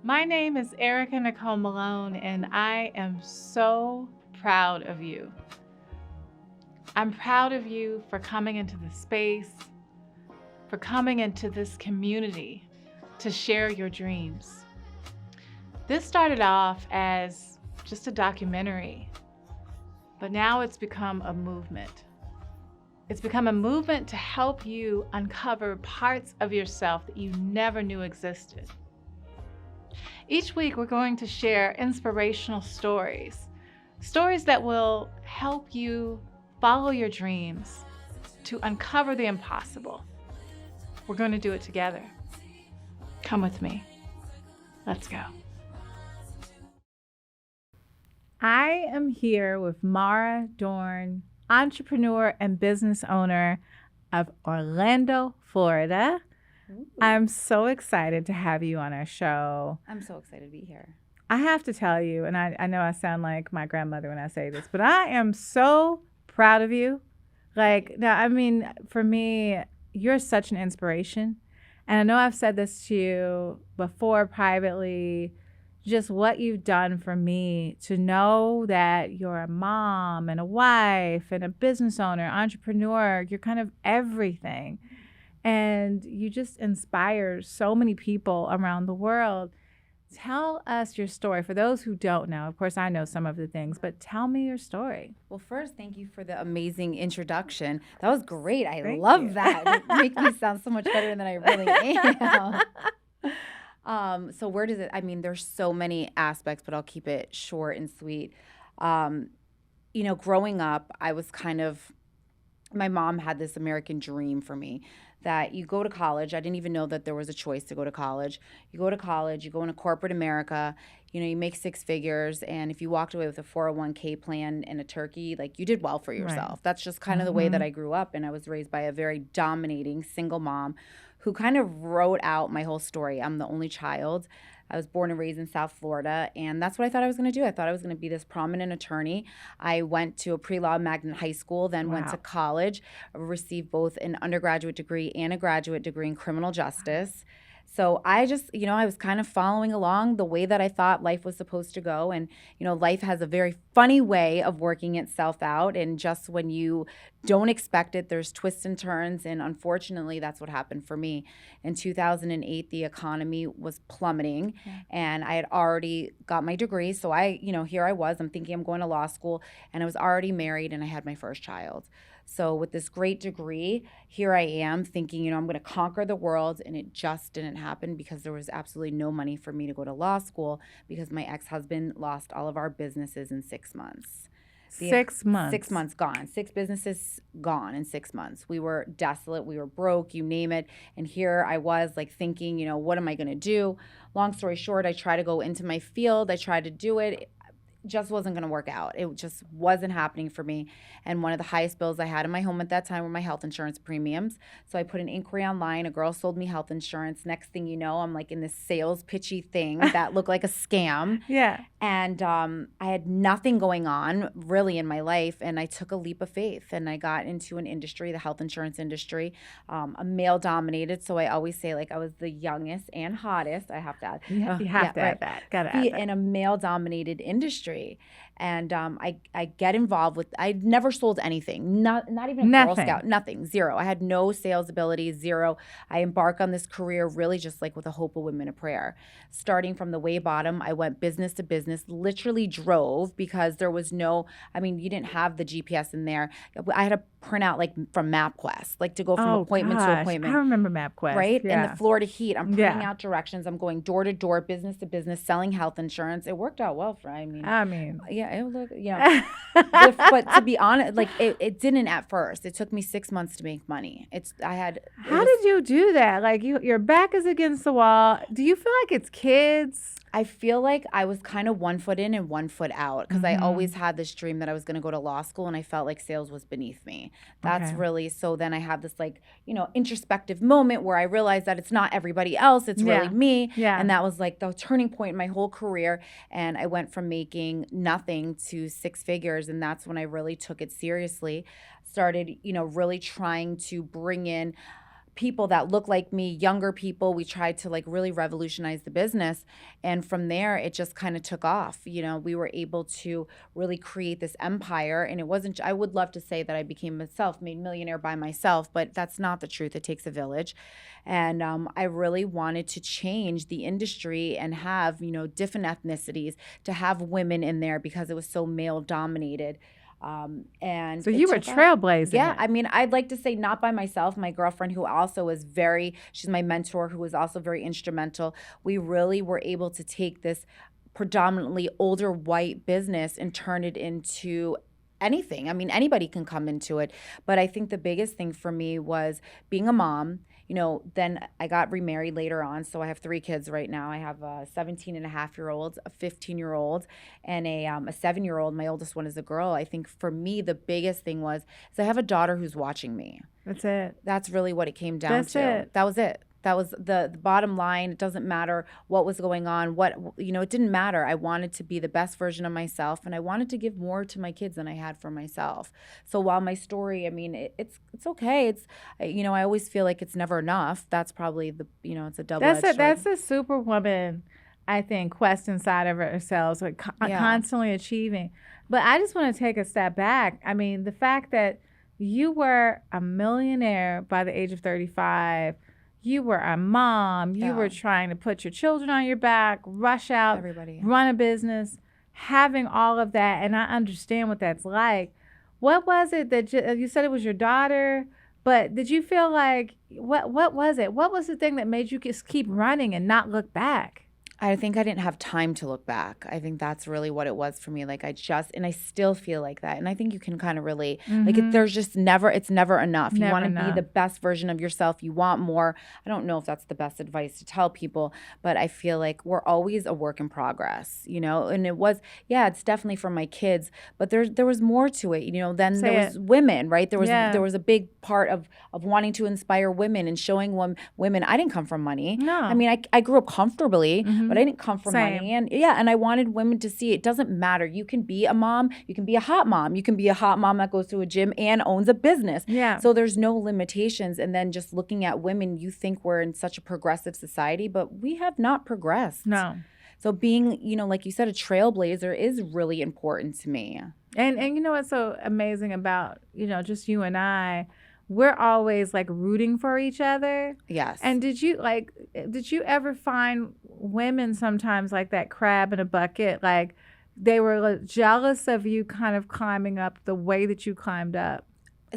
My name is Erica Nicole Malone, and I am so proud of you. I'm proud of you for coming into this space, for coming into this community to share your dreams. This started off as just a documentary, but now it's become a movement. It's become a movement to help you uncover parts of yourself that you never knew existed. Each week, we're going to share inspirational stories, stories that will help you follow your dreams to uncover the impossible. We're going to do it together. Come with me. Let's go. I am here with Mara Dorne, entrepreneur and business owner of Orlando, Florida. Ooh. I'm so excited to have you on our show. I'm so excited to be here. I have to tell you, and I know I sound like my grandmother when I say this, but I am so proud of you. For me, you're such an inspiration. And I know I've said this to you before privately, just what you've done for me to know that you're a mom and a wife and a business owner, entrepreneur, you're kind of everything. And you just inspire so many people around the world. Tell us your story. For those who don't know, of course, I know some of the things, but tell me your story. Well, first, thank you for the amazing introduction. That was great. I Thank love you. that. You make me sound so much better than I really am. So where does it, there's so many aspects, but I'll keep it short and sweet. Growing up, I was my mom had this American dream for me that you go to college. I didn't even know that there was a choice to go to college. You go to college, you go into corporate America, you make six figures. And if you walked away with a 401k plan and a turkey, like you did well for yourself. Right. That's just kind of the way that I grew up. And I was raised by a very dominating single mom who kind of wrote out my whole story. I'm the only child. I was born and raised in South Florida, and that's what I thought I was going to do. I thought I was going to be this prominent attorney. I went to a pre-law magnet high school, then went to college, received both an undergraduate degree and a graduate degree in criminal justice. So I just, I was kind of following along the way that I thought life was supposed to go. And, life has a very funny way of working itself out. And just when you don't expect it, there's twists and turns. And unfortunately, that's what happened for me. In 2008, the economy was plummeting and I had already got my degree. So here I was, I'm thinking I'm going to law school, and I was already married and I had my first child. So with this great degree, here I am thinking, I'm going to conquer the world, and it just didn't happen because there was absolutely no money for me to go to law school because my ex-husband lost all of our businesses in 6 months. 6 months. 6 months gone. 6 businesses gone in 6 months. We were desolate. We were broke, you name it. And here I was thinking, what am I going to do? Long story short, I tried to go into my field. I tried to do it. Just wasn't going to work out. It just wasn't happening for me. And one of the highest bills I had in my home at that time were my health insurance premiums. So I put an inquiry online. A girl sold me health insurance. Next thing you know, I'm in this sales pitchy thing that looked like a scam. Yeah. And I had nothing going on really in my life. And I took a leap of faith and I got into an industry, the health insurance industry, a male dominated. So I always say I was the youngest and hottest. I have to add. You have to add that. Got to add that. In a male dominated industry. And I get involved with, I never sold anything, not even a Girl Scout, nothing, zero. I had no sales ability, zero. I embarked on this career really just with a hope of women in prayer. Starting from the way bottom, I went business to business, literally drove because there was you didn't have the GPS in there. I had to print out from MapQuest, to go from appointment to appointment. I remember MapQuest. Right? Yeah. In the Florida heat, I'm printing out directions. I'm going door to door, business to business, selling health insurance. It worked out well for, yeah, it looked, but to be honest, it didn't at first. It took me 6 months to make money. How did you do that? Your back is against the wall. Do you feel like it's kids? I feel like I was kind of 1 foot in and 1 foot out because I always had this dream that I was going to go to law school, and I felt like sales was beneath me. That's really, so then I have this introspective moment where I realized that it's not everybody else, it's really me. Yeah. And that was the turning point in my whole career. And I went from making nothing to 6 figures. And that's when I really took it seriously. Started, really trying to bring in people that look like me, younger people. We tried to like really revolutionize the business. And from there, it just kind of took off. You know, we were able to really create this empire. And it wasn't, I would love to say that I became a self-made millionaire by myself, but that's not the truth. It takes a village. And I really wanted to change the industry and have, you know, different ethnicities, to have women in there because it was so male dominated. And so you were trailblazing. Yeah, I mean, I'd like to say not by myself. My girlfriend, who also is she's my mentor, who was also very instrumental. We really were able to take this predominantly older white business and turn it into anything. I mean, anybody can come into it. But I think the biggest thing for me was being a mom. You know, then I got remarried later on. So I have 3 kids right now. I have a 17-and-a-half-year-old, a 15-year-old, and a 7-year-old. My oldest one is a girl. I think for me, the biggest thing was I have a daughter who's watching me. That's it. That's really what it came down That's to. it. That was it. That was the bottom line. It doesn't matter what was going on, it didn't matter. I wanted to be the best version of myself, and I wanted to give more to my kids than I had for myself. So while my story, I mean, it's okay. I always feel like it's never enough. That's probably it's a double-edged sword. That's a superwoman, I think, quest inside of ourselves, like constantly achieving. But I just want to take a step back. I mean, the fact that you were a millionaire by the age of 35, you were a mom. You were trying to put your children on your back, rush out, everybody, run a business, having all of that. And I understand what that's like. What was it that you said it was your daughter, but did you feel like, what was it? What was the thing that made you just keep running and not look back? I think I didn't have time to look back. I think that's really what it was for me. Like and I still feel like that. And I think you can kind of relate. Mm-hmm. Like it's never enough. You want to be the best version of yourself. You want more. I don't know if that's the best advice to tell people, but I feel like we're always a work in progress, and it was, it's definitely for my kids, but there was more to it, then there was women, right? There was a big part of wanting to inspire women and showing women. I didn't come from money. No. I mean, I grew up comfortably, but I didn't come from Same. money. And I wanted women to see it doesn't matter. You can be a mom. You can be a hot mom. You can be a hot mom that goes to a gym and owns a business. Yeah. So there's no limitations. And then just looking at women, you think we're in such a progressive society, but we have not progressed. No. So being, like you said, a trailblazer is really important to me. And you know what's so amazing about, just you and I, we're always like rooting for each other. Yes. And did you ever find women sometimes like that crab in a bucket, like they were jealous of you kind of climbing up the way that you climbed up?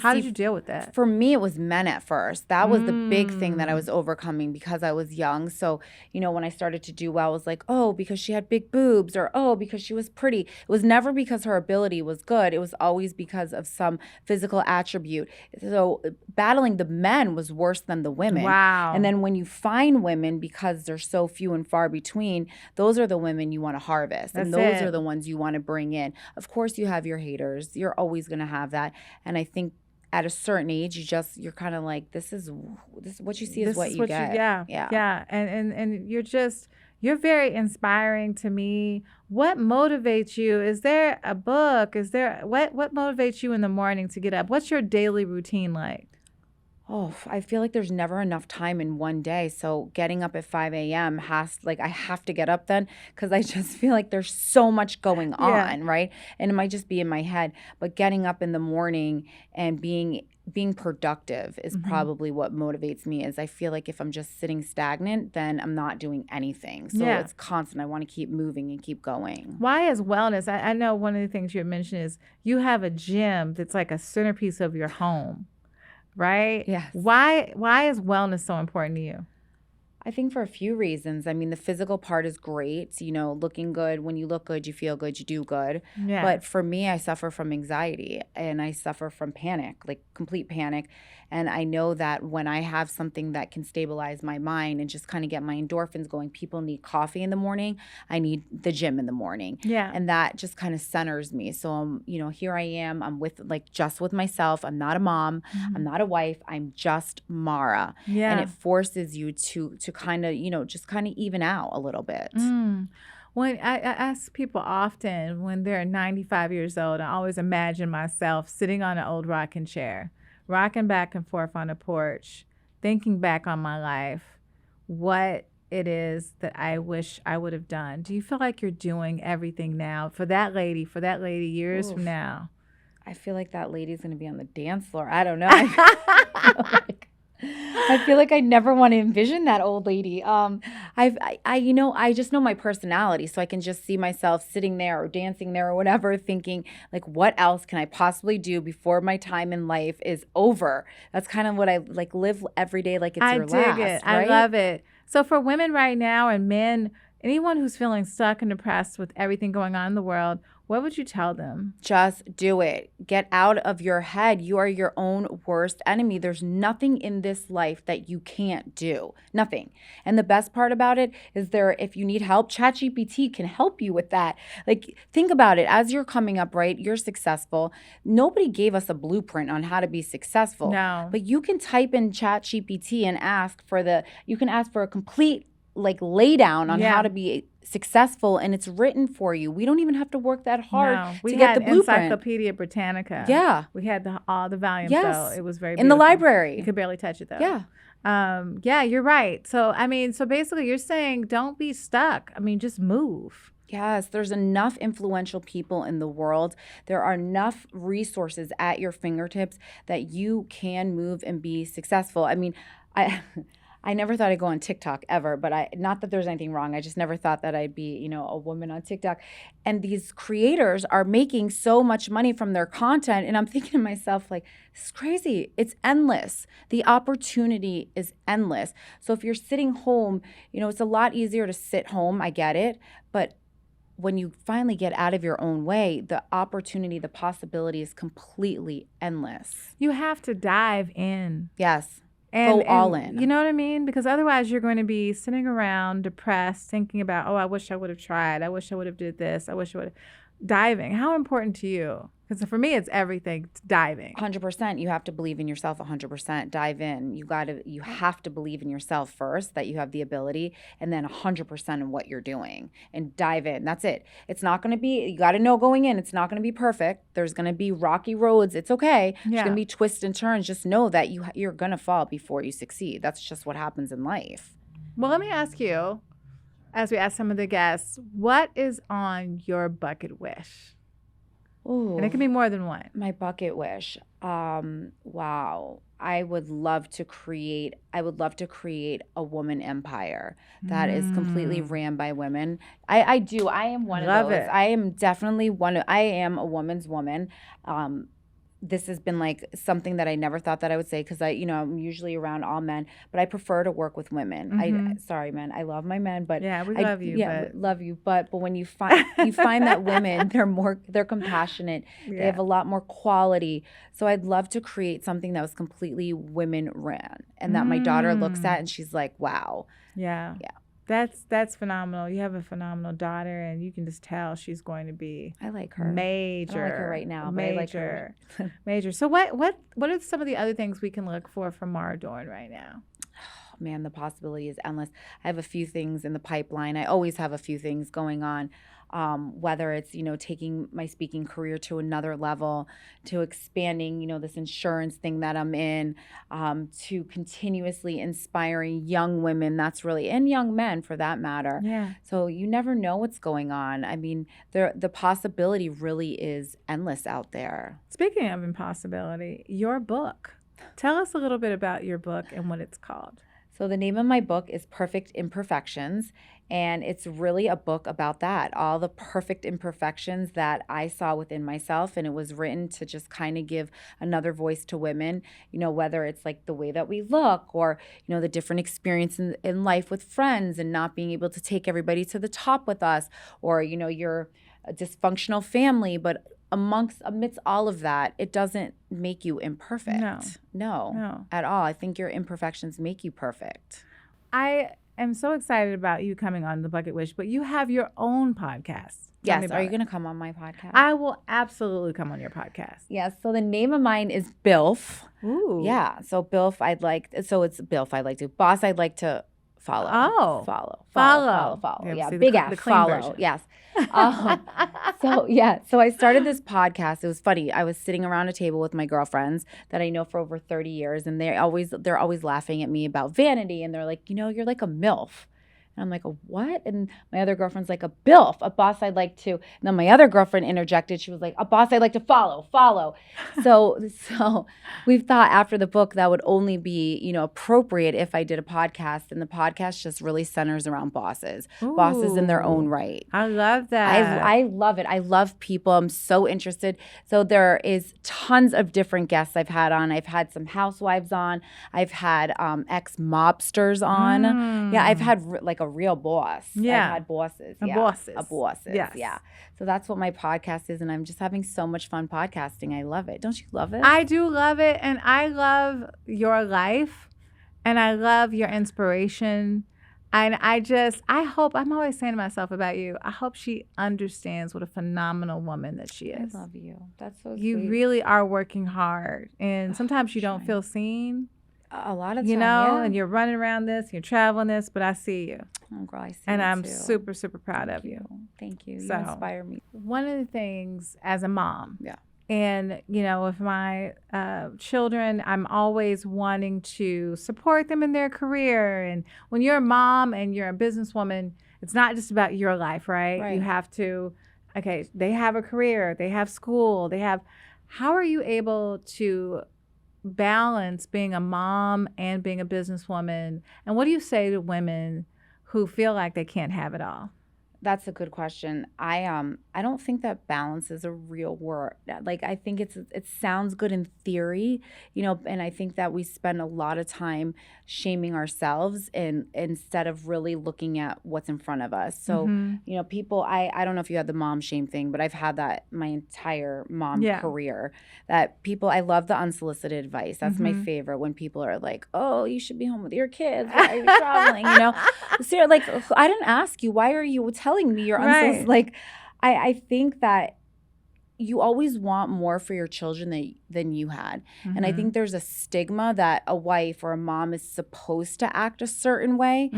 How did you deal with that? For me, it was men at first. That was the big thing that I was overcoming because I was young. So, when I started to do well, I was like, oh, because she had big boobs, or oh, because she was pretty. It was never because her ability was good. It was always because of some physical attribute. So battling the men was worse than the women. Wow. And then when you find women, because they're so few and far between, those are the women you want to harvest. And those are the ones you want to bring in. Of course, you have your haters. You're always going to have that. And I think at a certain age, you're kind of like, this is what you see is what you get. Yeah. And you're very inspiring to me. What motivates you? Is there a book? What motivates you in the morning to get up? What's your daily routine like? Oh, I feel like there's never enough time in one day. So getting up at 5 a.m. I have to get up then because I just feel like there's so much going on, right? And it might just be in my head. But getting up in the morning and being productive is probably what motivates me. Is I feel like if I'm just sitting stagnant, then I'm not doing anything. So it's constant. I want to keep moving and keep going. Why is wellness? I know one of the things you had mentioned is you have a gym that's like a centerpiece of your home. Right? Yes. Why is wellness so important to you? I think for a few reasons. I mean, the physical part is great. Looking good. When you look good, you feel good, you do good. Yeah. But for me, I suffer from anxiety and I suffer from panic, like complete panic. And I know that when I have something that can stabilize my mind and just kind of get my endorphins going, people need coffee in the morning. I need the gym in the morning. Yeah. And that just kind of centers me. So, here I am. I'm just with myself. I'm not a mom. Mm-hmm. I'm not a wife. I'm just Mara. Yeah. And it forces you to kind of, just kind of even out a little bit. When I ask people often when they're 95 years old, I always imagine myself sitting on an old rocking chair, rocking back and forth on a porch, thinking back on my life, what it is that I wish I would have done. Do you feel like you're doing everything now for that lady years Oof. from now? I feel like that lady's going to be on the dance floor. I don't know. I feel like I never want to envision that old lady. I just know my personality, so I can just see myself sitting there or dancing there or whatever, thinking like, what else can I possibly do before my time in life is over? That's kind of what I like. Live every day like it's your last. I dig it. Right? I love it. So for women right now and men, anyone who's feeling stuck and depressed with everything going on in the world, what would you tell them? Just do it. Get out of your head. You are your own worst enemy. There's nothing in this life that you can't do. Nothing. And the best part about it is if you need help, ChatGPT can help you with that. Like, think about it. As you're coming up, right? You're successful. Nobody gave us a blueprint on how to be successful. No. But you can type in ChatGPT and ask for a complete lay down on how to be successful, and it's written for you. We don't even have to work that hard to get the blueprint. Encyclopedia Britannica. Yeah. We had all the volumes, yes. though. It was very in the library. You could barely touch it, though. Yeah. Yeah, you're right. So, so basically you're saying don't be stuck. Just move. Yes, there's enough influential people in the world. There are enough resources at your fingertips that you can move and be successful. I never thought I'd go on TikTok ever, but not that there's anything wrong. I just never thought that I'd be, a woman on TikTok. And these creators are making so much money from their content. And I'm thinking to myself, this is crazy. It's endless. The opportunity is endless. So if you're sitting home, it's a lot easier to sit home. I get it. But when you finally get out of your own way, the opportunity, the possibility is completely endless. You have to dive in. Yes. Go all in. You know what I mean? Because otherwise you're going to be sitting around depressed, thinking about, I wish I would have tried. I wish I would have did this. I wish I would have. Diving. How important to you? Because for me, it's everything. It's diving. 100%. You have to believe in yourself 100%. Dive in. You have to believe in yourself first, that you have the ability, and then 100% in what you're doing. And dive in. That's it. It's not going to be, you got to know going in, it's not going to be perfect. There's going to be rocky roads. It's okay. There's going to be twists and turns. Just know that you're going to fall before you succeed. That's just what happens in life. Well, let me ask you, as we ask some of the guests, what is on your bucket wish? Ooh, and it can be more than one. My bucket wish. Wow. I would love to create a woman empire that is completely ran by women. I do. I am one of those. Love it. I am definitely I am a woman's woman. This has been something that I never thought that I would say, because I'm usually around all men, but I prefer to work with women. Sorry, men. I love my men, but we love you. Yeah, love you. But when you find that women, they're compassionate. Yeah. They have a lot more quality. So I'd love to create something that was completely women ran, and that my daughter looks at and she's like, wow. Yeah. Yeah. That's phenomenal. You have a phenomenal daughter, and you can just tell she's going to be. I like her. Major. I don't like her right now, but I like her. Major. So what are some of the other things we can look for from Mara Dorne right now? Oh, man, the possibility is endless. I have a few things in the pipeline. I always have a few things going on. Whether it's, taking my speaking career to another level, to expanding, this insurance thing that I'm in, to continuously inspiring young women, and young men for that matter. Yeah. So you never know what's going on. The possibility really is endless out there. Speaking of impossibility, your book. Tell us a little bit about your book and what it's called. So the name of my book is Perfect Imperfections, and it's really a book about that, all the perfect imperfections that I saw within myself, and it was written to just kind of give another voice to women, whether it's the way that we look, or, the different experience in life with friends and not being able to take everybody to the top with us, or, your dysfunctional family, but amidst all of that, it doesn't make you imperfect. No, at all. I think your imperfections make you perfect. I am so excited about you coming on the Bucketwish, but you have your own podcast. Yes. Are you going to come on my podcast? I will absolutely come on your podcast. Yes. So the name of mine is BILF. Ooh. Yeah. So BILF, it's BILF. Boss, I'd like to Follow. Oh. Follow. Follow. Yeah, see, big the F. clean Follow. version. Yes. So I started this podcast. It was funny. I was sitting around a table with my girlfriends that I know for over 30 years, and they're always laughing at me about vanity, and they're like, you're like a MILF. And I'm like, a what? And my other girlfriend's like, a BILF, a boss I'd like to. And then my other girlfriend interjected. She was like, a boss I'd like to follow. So we've thought after the book that would only be, appropriate if I did a podcast. And the podcast just really centers around bosses in their own right. I love that. I love it. I love people. I'm so interested. So there is tons of different guests I've had on. I've had some housewives on. I've had ex-mobsters on. Yeah, I've had like a real boss. Yeah. I've had bosses. A Yeah. bosses. A bosses. Yes. Yeah. So that's what my podcast is, and I'm just having so much fun podcasting. I love it. Don't you love it? I do love it, and I love your life, and I love your inspiration. And I hope, I'm always saying to myself about you, I hope she understands what a phenomenal woman that she is. I love you. That's so sweet. You really are working hard, and sometimes you don't trying. feel seen. A lot of time, and yeah. you're running around this, you're traveling this, but I see you. Oh, girl, I see And you I'm too. super, super proud of you. Thank you. So, You inspire me. One of the things as a mom, Yeah. and, with my children, I'm always wanting to support them in their career. And when you're a mom and you're a businesswoman, it's not just about your life, right? You have to, they have a career, they have school, how are you able to balance being a mom and being a businesswoman? And what do you say to women who feel like they can't have it all? That's a good question. I don't think that balance is a real word. Like, I think it sounds good in theory, and I think that we spend a lot of time shaming ourselves instead of really looking at what's in front of us. So, people, I don't know if you had the mom shame thing, but I've had that my entire mom career. That people, I love the unsolicited advice. That's my favorite, when people are like, oh, you should be home with your kids. Why are you traveling? So, like, I didn't ask you. Why are you telling me you're unsolicited? Like, I think that you always want more for your children than you had. And I think there's a stigma that a wife or a mom is supposed to act a certain way.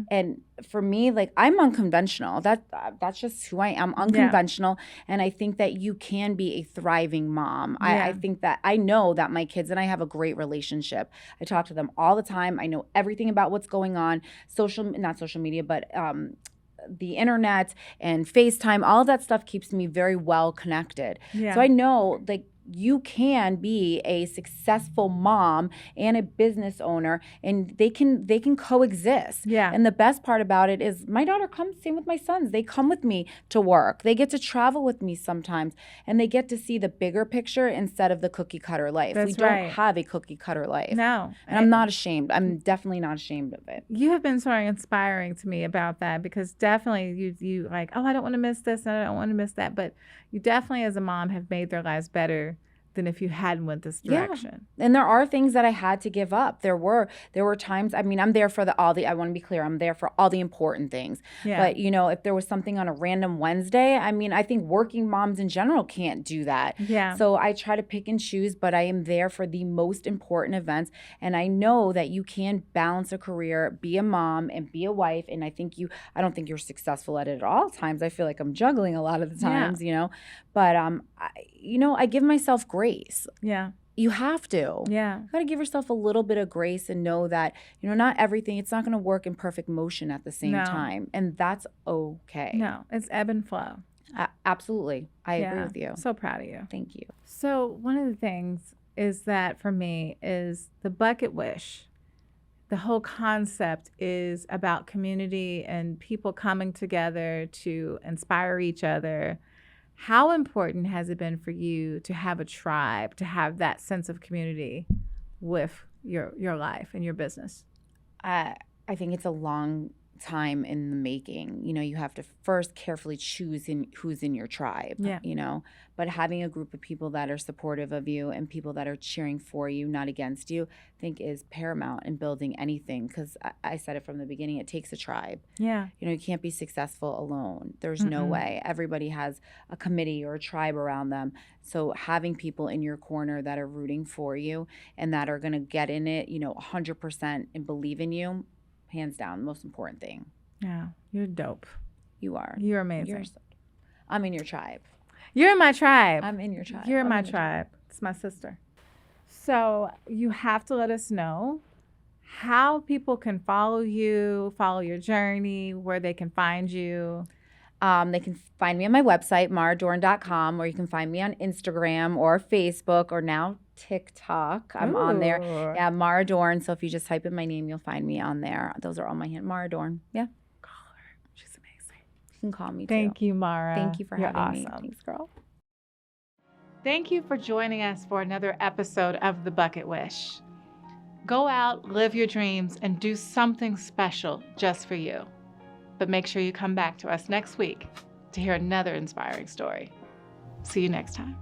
And for me, like, I'm unconventional. That's just who I am, unconventional. And I think that you can be a thriving mom. I think that I know that my kids and I have a great relationship. I talk to them all the time. I know everything about what's going on, not social media, but the internet and FaceTime, all of that stuff keeps me very well connected. So I know, like, you can be a successful mom and a business owner, and they can coexist. And the best part about it is my daughter comes, same with my sons. They come with me to work. They get to travel with me sometimes, and they get to see the bigger picture instead of the cookie cutter life. We don't have a cookie cutter life. No. And I'm not ashamed. I'm definitely not ashamed of it. You have been so inspiring to me about that, because definitely you like, oh, I don't want to miss this and I don't want to miss that. But you definitely, as a mom, have made their lives better than if you hadn't went this direction. And there are things that I had to give up. There were times, I mean, I'm there for I want to be clear, I'm there for all the important things. But, if there was something on a random Wednesday, I mean, I think working moms in general can't do that. So I try to pick and choose, but I am there for the most important events. And I know that you can balance a career, be a mom and be a wife. And I don't think you're successful at it at all times. I feel like I'm juggling a lot of the times, But, I give myself grace. You have to. You got to give yourself a little bit of grace and know that, not everything, it's not going to work in perfect motion at the same time. And that's okay. No, it's ebb and flow. Absolutely. I agree with you. So proud of you. Thank you. So one of the things is that for me is the Bucketwish. The whole concept is about community and people coming together to inspire each other. How important has it been for you to have a tribe, to have that sense of community with your life and your business? I think it's a long time in the making. You have to first carefully choose who's in your tribe, but having a group of people that are supportive of you and people that are cheering for you, not against you, I think is paramount in building anything. Because I said it from the beginning, it takes a tribe. You can't be successful alone. There's no way. Everybody has a committee or a tribe around them. So having people in your corner that are rooting for you and that are going to get in it, 100% and believe in you, hands down, the most important thing. Yeah, you're dope. You are. You're amazing. I'm in your tribe. You're in my tribe. I'm in your tribe. You're in my tribe. It's my sister. So you have to let us know how people can follow you, follow your journey, where they can find you. They can find me on my website, maradorne.com, or you can find me on Instagram or Facebook or now TikTok. I'm on there. Yeah, Mara Dorne. So if you just type in my name, you'll find me on there. Those are all my hands. Mara Dorne. Yeah. Call her. She's amazing. You can call me too. Thank you, Mara. Thank you for having me. Awesome. Thanks, girl. Thank you for joining us for another episode of The Bucketwish. Go out, live your dreams, and do something special just for you. But make sure you come back to us next week to hear another inspiring story. See you next time.